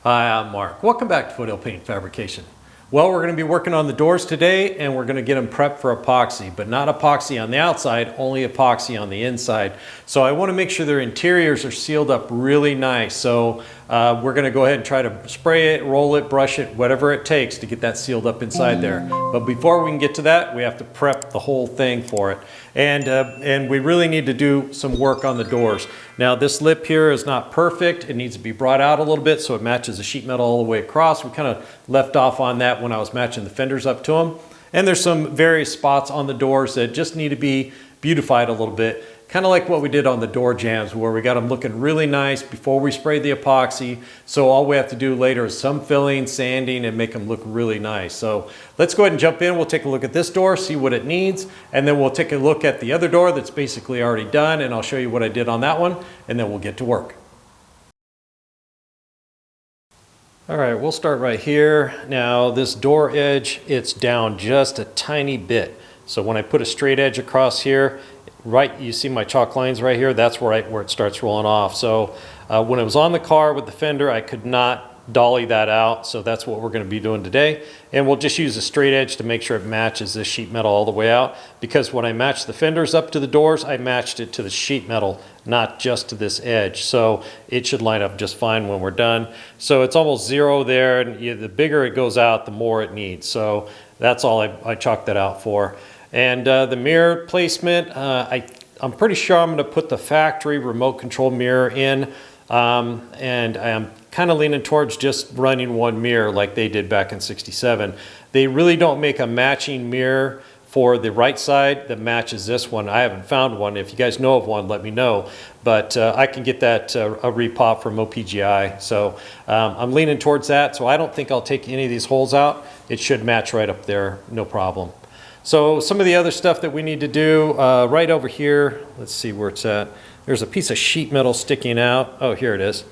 Hi, I'm Mark. Welcome back to Foothill Paint Fabrication. Well, we're going to be working on the doors today, and we're going to get them prepped for epoxy, but not epoxy on the outside, only epoxy on the inside. So I want to make sure their interiors are sealed up really nice. So we're going to go ahead and try to spray it, roll it, brush it, whatever it takes to get that sealed up inside there. But before we can get to that, we have to prep the whole thing for it. And we really need to do some work on the doors. Now this lip here is not perfect. It needs to be brought out a little bit so it matches the sheet metal all the way across. We kind of left off on that when I was matching the fenders up to them. And there's some various spots on the doors that just need to be beautified a little bit. Kind of like what we did on the door jambs, where we got them looking really nice before we sprayed the epoxy. So all we have to do later is some filling, sanding, and make them look really nice. So let's go ahead and jump in. We'll take a look at this door, see what it needs, and then we'll take a look at the other door that's basically already done, and I'll show you what I did on that one, and then we'll get to work. All right, we'll start right here. Now this door edge, it's down just a tiny bit. So when I put a straight edge across here, right, you see my chalk lines right here, that's where it starts rolling off. So when it was on the car with the fender, I could not dolly that out. So that's what we're going to be doing today. And we'll just use a straight edge to make sure it matches this sheet metal all the way out. Because when I matched the fenders up to the doors, I matched it to the sheet metal, not just to this edge. So it should line up just fine when we're done. So it's almost zero there. And the bigger it goes out, the more it needs. So that's all I chalked that out for. And the mirror placement, I'm pretty sure I'm going to put the factory remote control mirror in. And I'm kind of leaning towards just running one mirror like they did back in '67. They really don't make a matching mirror for the right side that matches this one. I haven't found one. If you guys know of one, let me know. But I can get that a repop from OPGI. So I'm leaning towards that. So I don't think I'll take any of these holes out. It should match right up there, no problem. So some of the other stuff that we need to do right over here, let's see where it's at. There's a piece of sheet metal sticking out. Oh, here it is.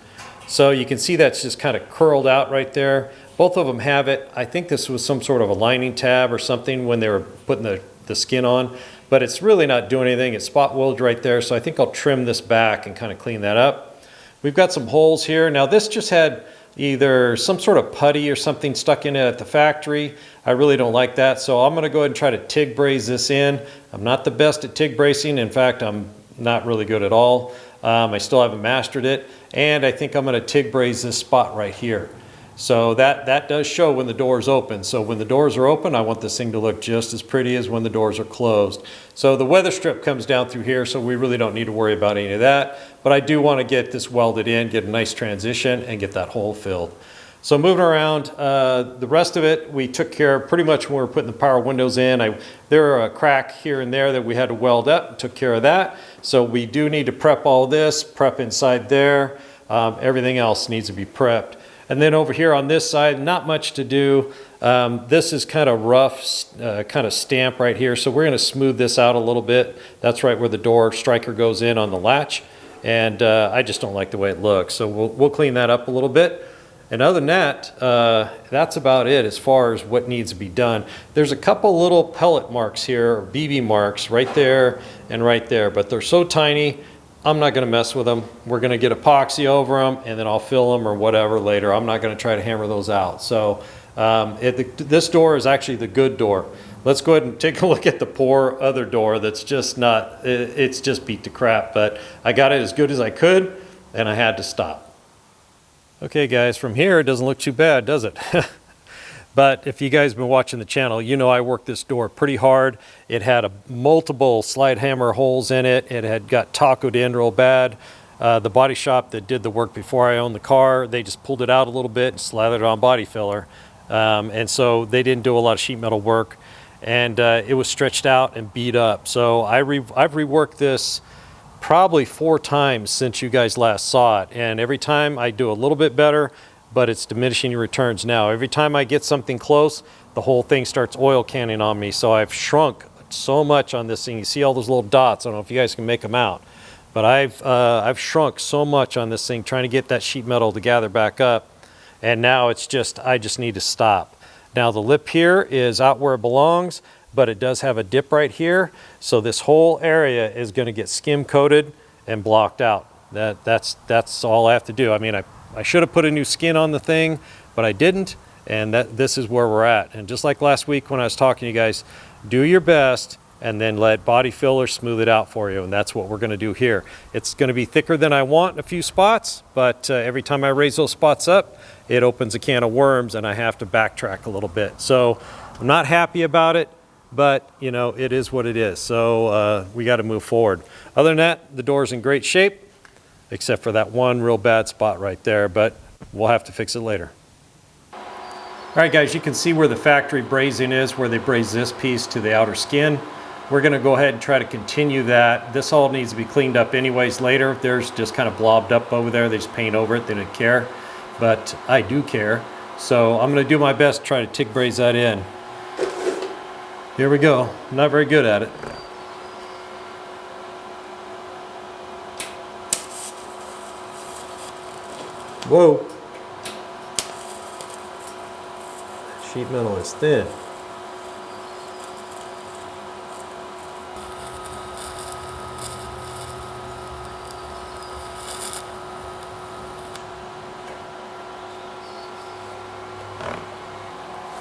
So you can see that's just kind of curled out right there. Both of them have it. I think this was some sort of a lining tab or something when they were putting the skin on, but it's really not doing anything. It's spot welded right there. So I think I'll trim this back and kind of clean that up. We've got some holes here. Now this just had either some sort of putty or something stuck in it at the factory. I really don't like that. So I'm going to go ahead and try to TIG braze this in. I'm not the best at TIG bracing. In fact, I'm not really good at all. I still haven't mastered it. And I think I'm going to TIG braze this spot right here. So that does show when the doors open. So when the doors are open, I want this thing to look just as pretty as when the doors are closed. So the weather strip comes down through here, so we really don't need to worry about any of that. But I do want to get this welded in, get a nice transition, and get that hole filled. So moving around, the rest of it, we took care of pretty much when we were putting the power windows in. There are a crack here and there that we had to weld up, took care of that. So we do need to prep all this, prep inside there. Everything else needs to be prepped. And then over here on this side, not much to do. This is kind of rough, kind of stamp right here. So we're going to smooth this out a little bit. That's right where the door striker goes in on the latch. And I just don't like the way it looks. So we'll clean that up a little bit. And other than that, that's about it as far as what needs to be done. There's a couple little pellet marks here, or BB marks, right there and right there, but they're so tiny, I'm not going to mess with them. We're going to get epoxy over them, and then I'll fill them or whatever later. I'm not going to try to hammer those out. So this door is actually the good door. Let's go ahead and take a look at the poor other door that's just not, it's just beat to crap, but I got it as good as I could, and I had to stop. Okay guys, from here it doesn't look too bad, does it? But if you guys have been watching the channel, you know I worked this door pretty hard. It had multiple slide hammer holes in it. It had got tacoed in real bad. The body shop that did the work before I owned the car, they just pulled it out a little bit and slathered it on body filler. And so they didn't do a lot of sheet metal work. And it was stretched out and beat up. So I've reworked this probably 4 times since you guys last saw it, and every time I do a little bit better, but it's diminishing returns now. Every time I get something close, the whole thing starts oil canning on me. So I've shrunk so much on this thing. You see all those little dots. I don't know if you guys can make them out, but I've shrunk so much on this thing trying to get that sheet metal to gather back up, and now it's just, I just need to stop. Now the lip here is out where it belongs, but it does have a dip right here. So this whole area is going to get skim coated and blocked out. That's all I have to do. I mean, I should have put a new skin on the thing, but I didn't, and this is where we're at. And just like last week when I was talking to you guys, do your best and then let body filler smooth it out for you, and that's what we're going to do here. It's going to be thicker than I want in a few spots, but every time I raise those spots up, it opens a can of worms and I have to backtrack a little bit. So I'm not happy about it, but you know, it is what it is. So we got to move forward. Other than that, the door's in great shape, except for that one real bad spot right there, but we'll have to fix it later. All right guys, you can see where the factory brazing is, where they braze this piece to the outer skin. We're gonna go ahead and try to continue that. This all needs to be cleaned up anyways later. There's just kind of blobbed up over there. They just paint over it, they didn't care, but I do care. So I'm gonna do my best to try to TIG braze that in. Here we go. I'm not very good at it. Whoa. Sheet metal is thin.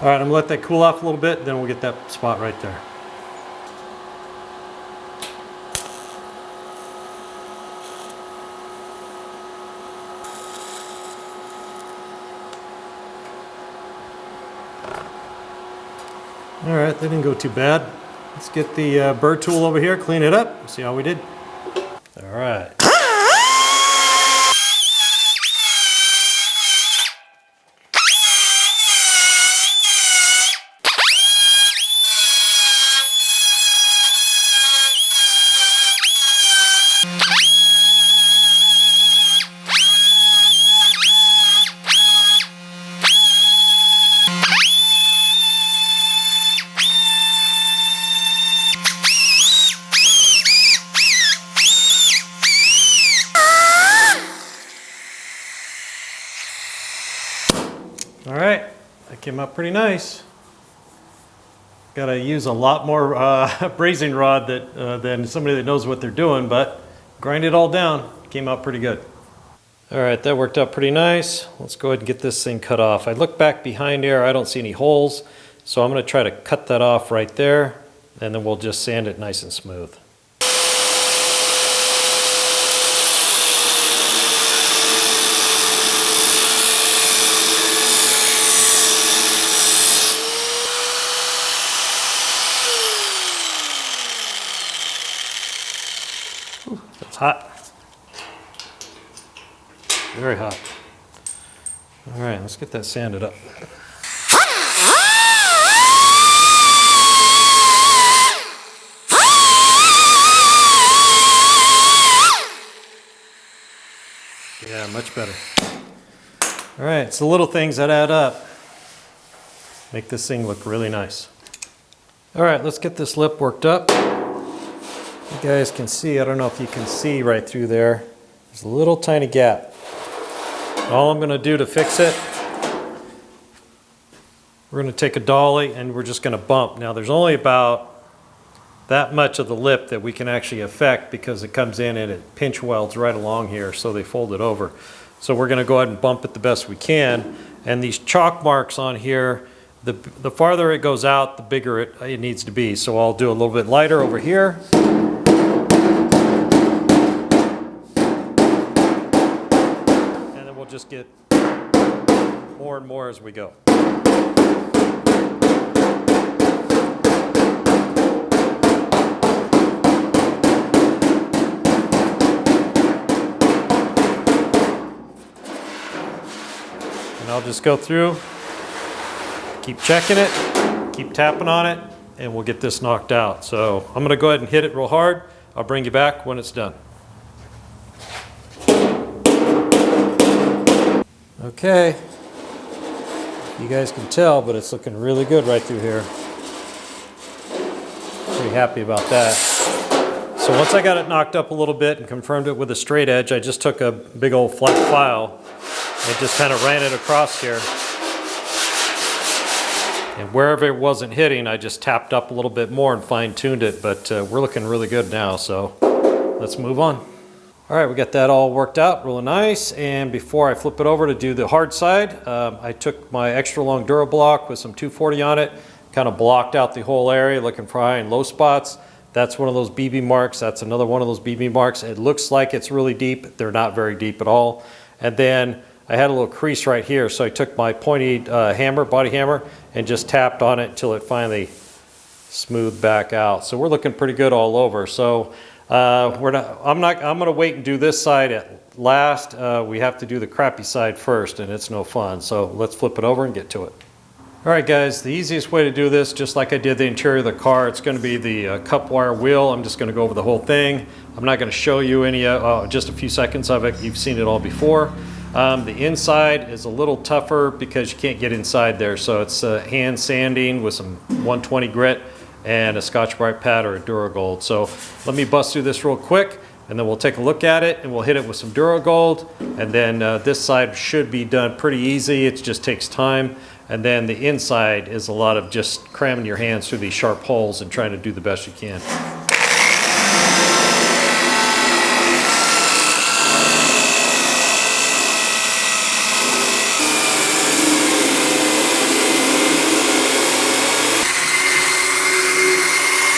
All right, I'm gonna let that cool off a little bit, then we'll get that spot right there. All right, that didn't go too bad. Let's get the burr tool over here, clean it up, see how we did. All right. All right, that came out pretty nice. Got to use a lot more brazing rod than somebody that knows what they're doing, but grind it all down, came out pretty good. All right, that worked out pretty nice. Let's go ahead and get this thing cut off. I look back behind here, I don't see any holes, so I'm going to try to cut that off right there, and then we'll just sand it nice and smooth. It's hot. Very hot. All right, let's get that sanded up. Yeah, much better. All right, it's the little things that add up. Make this thing look really nice. All right, let's get this lip worked up. You guys can see, I don't know if you can see right through there, there's a little tiny gap. All I'm going to do to fix it, we're going to take a dolly and we're just going to bump. Now there's only about that much of the lip that we can actually affect because it comes in and it pinch welds right along here, so they fold it over. So we're going to go ahead and bump it the best we can. And these chalk marks on here, the farther it goes out, the bigger it needs to be. So I'll do a little bit lighter over here. Just get more and more as we go. And I'll just go through, keep checking it, keep tapping on it, and we'll get this knocked out. So I'm going to go ahead and hit it real hard. I'll bring you back when it's done. Okay, you guys can tell, but it's looking really good right through here. Pretty happy about that. So once I got it knocked up a little bit and confirmed it with a straight edge, I just took a big old flat file and just kind of ran it across here. And wherever it wasn't hitting, I just tapped up a little bit more and fine-tuned it, but we're looking really good now, so let's move on. All All right, we got that all worked out really nice. And before I flip it over to do the hard side, I took my extra long DuraBlock with some 240 on it, kind of blocked out the whole area looking for high and low spots. That's one of those BB marks. That's another one of those BB marks. It looks like it's really deep. They're not very deep at all. And then I had a little crease right here, so I took my pointy body hammer, and just tapped on it until it finally smoothed back out. So we're looking pretty good all over. So I'm gonna wait and do this side at last. We have to do the crappy side first, and it's no fun. So let's flip it over and get to it. All right, guys, the easiest way to do this, just like I did the interior of the car, it's going to be the cup wire wheel. I'm just going to go over the whole thing. I'm not going to show you any, just a few seconds of it. You've seen it all before. The inside is a little tougher because you can't get inside there. So it's hand sanding with some 120 grit and a Scotch-Brite pad or a Duragold. So let me bust through this real quick, and then we'll take a look at it, and we'll hit it with some Duragold. And then this side should be done pretty easy. It just takes time. And then the inside is a lot of just cramming your hands through these sharp holes and trying to do the best you can.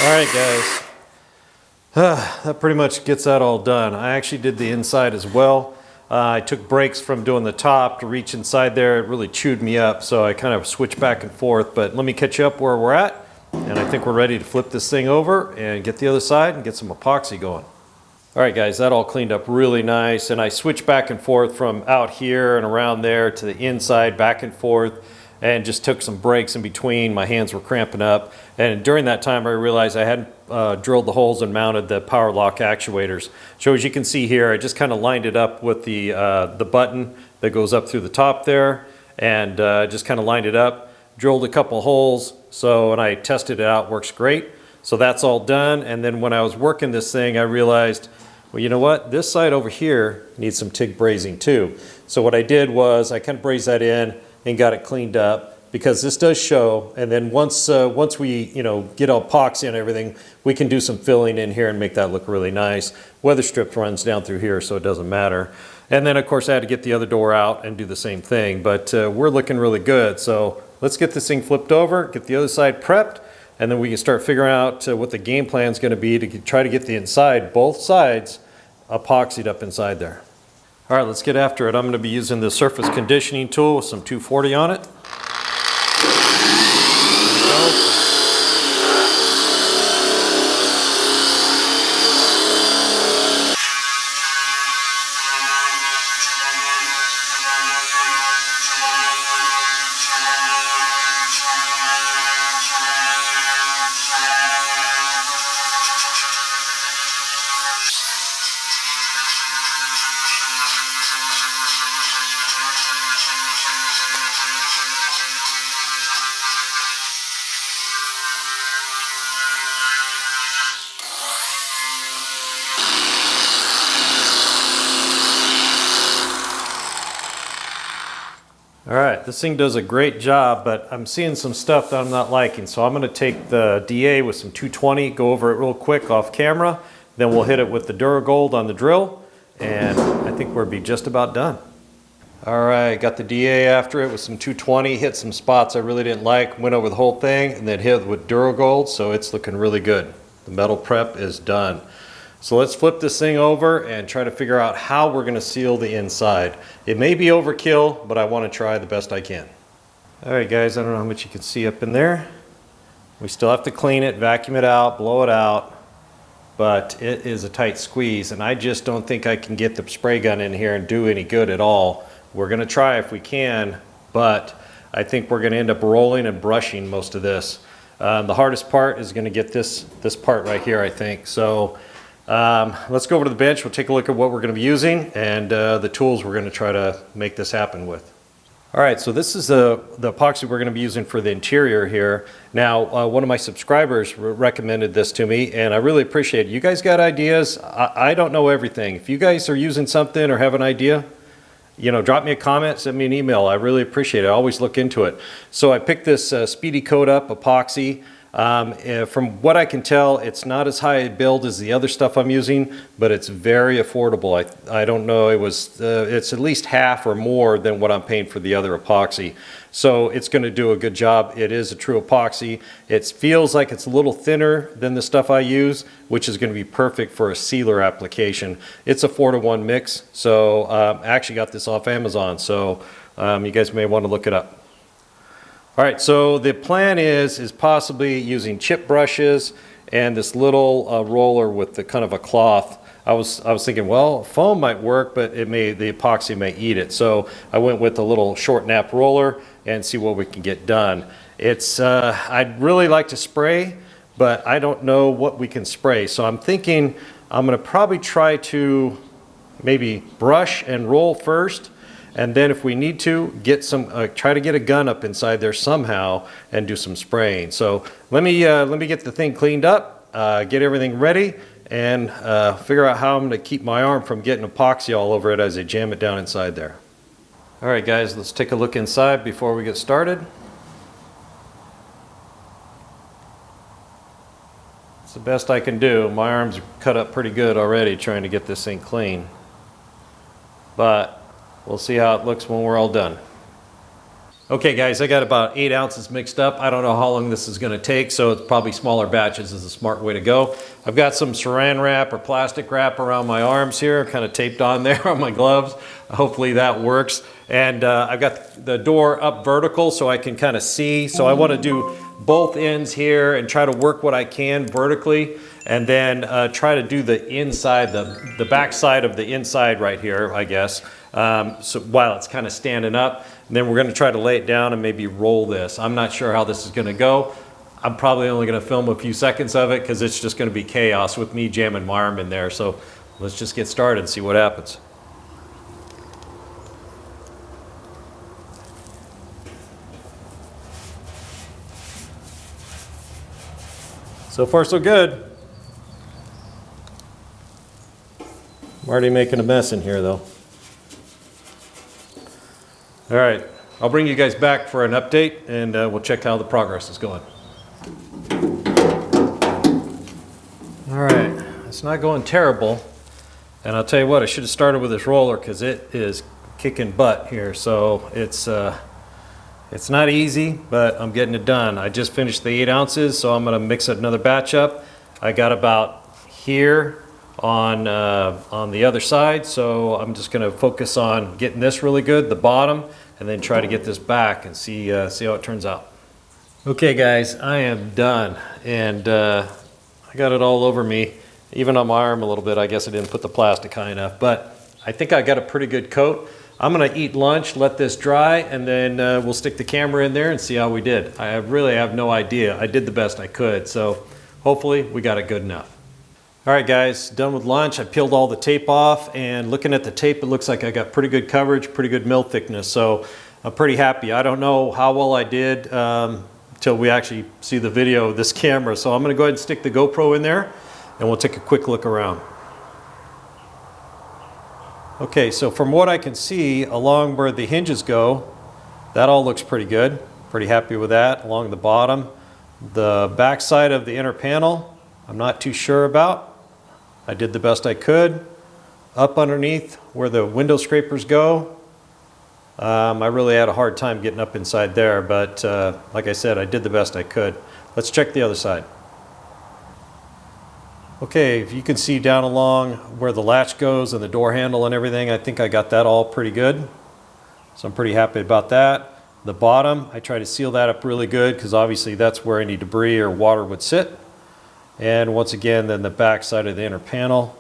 All right, guys. That pretty much gets that all done. I actually did the inside as well. I took breaks from doing the top to reach inside there. It really chewed me up, so I kind of switched back and forth. But let me catch you up where we're at, and I think we're ready to flip this thing over and get the other side and get some epoxy going. All right, guys, that all cleaned up really nice, and I switched back and forth from out here and around there to the inside, back and forth, and just took some breaks in between. My hands were cramping up, and during that time I realized I hadn't drilled the holes and mounted the power lock actuators. So as you can see here, I just kind of lined it up with the button that goes up through the top there, and just kind of lined it up, drilled a couple holes, so when I tested it out, works great. So that's all done. And then when I was working this thing, I realized, well, you know what, this side over here needs some TIG brazing too. So what I did was I kind of brazed that in and got it cleaned up, because this does show. And then once we get epoxy and everything, we can do some filling in here and make that look really nice. Weather strip runs down through here, so it doesn't matter. And then of course I had to get the other door out and do the same thing, but we're looking really good. So let's get this thing flipped over, get the other side prepped, and then we can start figuring out what the game plan is going to be to try to get the inside, both sides, epoxied up inside there. All right, let's get after it. I'm going to be using the surface conditioning tool with some 240 on it. All right, this thing does a great job, but I'm seeing some stuff that I'm not liking. So I'm gonna take the DA with some 220, go over it real quick off camera, then we'll hit it with the Duragold on the drill, and I think we'll be just about done. All right, got the DA after it with some 220, hit some spots I really didn't like, went over the whole thing, and then hit it with Duragold, so it's looking really good. The metal prep is done. So let's flip this thing over and try to figure out how we're going to seal the inside. It may be overkill, but I want to try the best I can. All right, guys, I don't know how much you can see up in there. We still have to clean it, vacuum it out, blow it out, but it is a tight squeeze, and I just don't think I can get the spray gun in here and do any good at all. We're going to try if we can, but I think we're going to end up rolling and brushing most of this. The hardest part is going to get this part right here, I think. So let's go over to the bench. We'll take a look at what we're going to be using and the tools we're going to try to make this happen with. All right, so this is the epoxy we're going to be using for the interior here. Now, one of my subscribers recommended this to me, and I really appreciate it. You guys got ideas? I don't know everything. If you guys are using something or have an idea, drop me a comment, send me an email. I really appreciate it. I always look into it. So I picked this Speedy Coat Up epoxy. From what I can tell, it's not as high a build as the other stuff I'm using, but it's very affordable. I don't know, it's at least half or more than what I'm paying for the other epoxy. So it's going to do a good job. It is a true epoxy. It feels like it's a little thinner than the stuff I use, which is going to be perfect for a sealer application. It's a 4-to-1 mix, so I actually got this off Amazon, so you guys may want to look it up. All right, so the plan is possibly using chip brushes and this little roller with the kind of a cloth. I was thinking, well, foam might work, but the epoxy may eat it. So I went with a little short nap roller and see what we can get done. I'd really like to spray, but I don't know what we can spray. So I'm thinking I'm gonna probably try to maybe brush and roll first, and then if we need to, try to get a gun up inside there somehow and do some spraying. So let me get the thing cleaned up, get everything ready, and figure out how I'm gonna keep my arm from getting epoxy all over it as I jam it down inside there. All right guys, let's take a look inside before we get started. It's the best I can do. My arms are cut up pretty good already trying to get this thing clean. But we'll see how it looks when we're all done. Okay guys, I got about 8 ounces mixed up. I don't know how long this is gonna take, so it's probably smaller batches is a smart way to go. I've got some saran wrap or plastic wrap around my arms here, kind of taped on there on my gloves. Hopefully that works. And I've got the door up vertical so I can kind of see. So I wanna do both ends here and try to work what I can vertically, and then try to do the inside, the back side of the inside right here, I guess. So while it's kind of standing up, and then we're going to try to lay it down and maybe roll this. I'm not sure how this is going to go. I'm probably only going to film a few seconds of it because it's just going to be chaos with me jamming my arm in there. So let's just get started and see what happens. So far so good. I'm already making a mess in here though. All right, I'll bring you guys back for an update and we'll check how the progress is going. All right, it's not going terrible. And I'll tell you what, I should have started with this roller because it is kicking butt here. So it's not easy, but I'm getting it done. I just finished the 8 ounces, so I'm gonna mix another batch up. I got about here on the other side, so I'm just gonna focus on getting this really good, the bottom, and then try to get this back and see how it turns out. Okay guys, I am done, and I got it all over me, even on my arm a little bit. I guess I didn't put the plastic high enough, but I think I got a pretty good coat. I'm gonna eat lunch, let this dry, and then we'll stick the camera in there and see how we did. I really have no idea. I did the best I could, so hopefully we got it good enough. All right guys, done with lunch. I peeled all the tape off, and looking at the tape, it looks like I got pretty good coverage, pretty good mill thickness, so I'm pretty happy. I don't know how well I did till we actually see the video of this camera, so I'm gonna go ahead and stick the GoPro in there, and we'll take a quick look around. Okay, so from what I can see, along where the hinges go, that all looks pretty good. Pretty happy with that. Along the bottom, the back side of the inner panel, I'm not too sure about. I did the best I could. Up underneath where the window scrapers go, I really had a hard time getting up inside there, but like I said, I did the best I could. Let's check the other side. Okay, if you can see down along where the latch goes and the door handle and everything, I think I got that all pretty good. So I'm pretty happy about that. The bottom, I try to seal that up really good because obviously that's where any debris or water would sit. And once again, then the back side of the inner panel,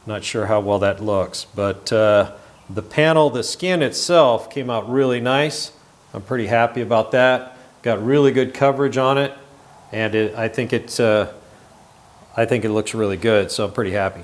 not sure how well that looks, but the panel, the skin itself came out really nice. I'm pretty happy about that. Got really good coverage on it, and I think it looks really good, so I'm pretty happy.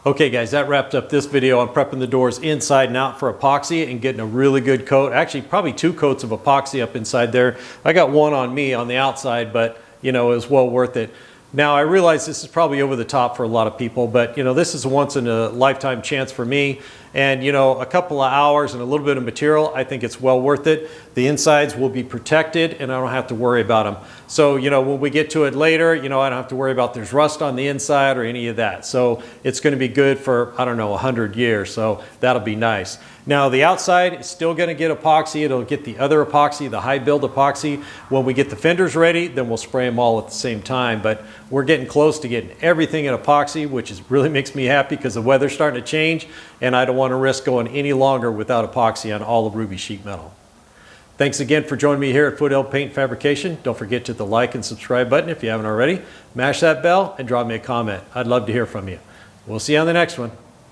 Okay guys, that wrapped up this video on prepping the doors inside and out for epoxy and getting a really good coat. Actually, probably 2 coats of epoxy up inside there. I got one on me on the outside, but you know, it was well worth it. Now I realize this is probably over the top for a lot of people, but you know, this is a once in a lifetime chance for me, And you know, a couple of hours and a little bit of material, I think it's well worth it. The insides will be protected and I don't have to worry about them. So, you know, when we get to it later, you know, I don't have to worry about there's rust on the inside or any of that. So it's going to be good for, I don't know, 100 years. So that'll be nice. Now the outside is still going to get epoxy. It'll get the other epoxy, the high build epoxy. When we get the fenders ready, then we'll spray them all at the same time. But we're getting close to getting everything in epoxy, which really makes me happy because the weather's starting to change and I don't want to risk going any longer without epoxy on all of Ruby sheet metal. Thanks again for joining me here at Foothill Paint Fabrication. Don't forget to hit the like and subscribe button if you haven't already. Mash that bell and drop me a comment. I'd love to hear from you. We'll see you on the next one.